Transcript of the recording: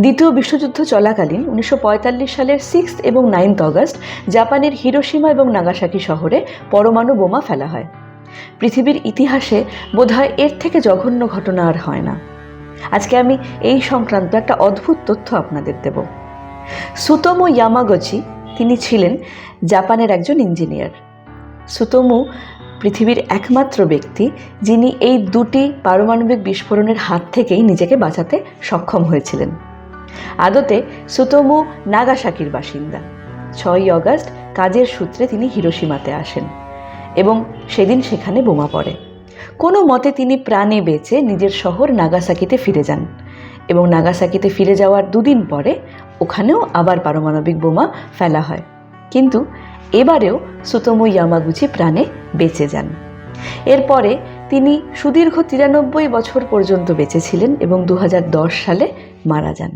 দ্বিতীয় বিশ্বযুদ্ধ চলাকালীন 1945 সালের 6 এবং 9 অগস্ট জাপানের হিরোশিমা এবং নাগাসাকি শহরে পরমাণু বোমা ফেলা হয়। পৃথিবীর ইতিহাসে বোধহয় এর থেকে জঘন্য ঘটনা আর হয় না। আজকে আমি এই সংক্রান্ত একটা অদ্ভুত তথ্য আপনাদের দেব। সুতোমু ইয়ামাগুচি তিনি ছিলেন জাপানের একজন ইঞ্জিনিয়ার। সুতোমু পৃথিবীর একমাত্র ব্যক্তি যিনি এই দুটি পারমাণবিক বিস্ফোরণের হাত থেকেই নিজেকে বাঁচাতে সক্ষম হয়েছিলেন। আদতে সুতোমু নাগাসাকির বাসিন্দা। 6 অগস্ট কাজের সূত্রে তিনি হিরোশিমাতে আসেন এবং সেদিন সেখানে বোমা পড়ে। কোনো মতে তিনি প্রাণে বেঁচে নিজের শহর নাগাসাকিতে ফিরে যান এবং নাগাসাকিতে ফিরে যাওয়ার 2 দিন পরে ওখানেও আবার পারমাণবিক বোমা ফেলা হয়, কিন্তু এবারেও সুতোমু ইয়ামাগুচি প্রাণে বেঁচে যান। এরপরে তিনি সুদীর্ঘ 93 বছর পর্যন্ত বেঁচে ছিলেন এবং 2010 সালে মারা যান।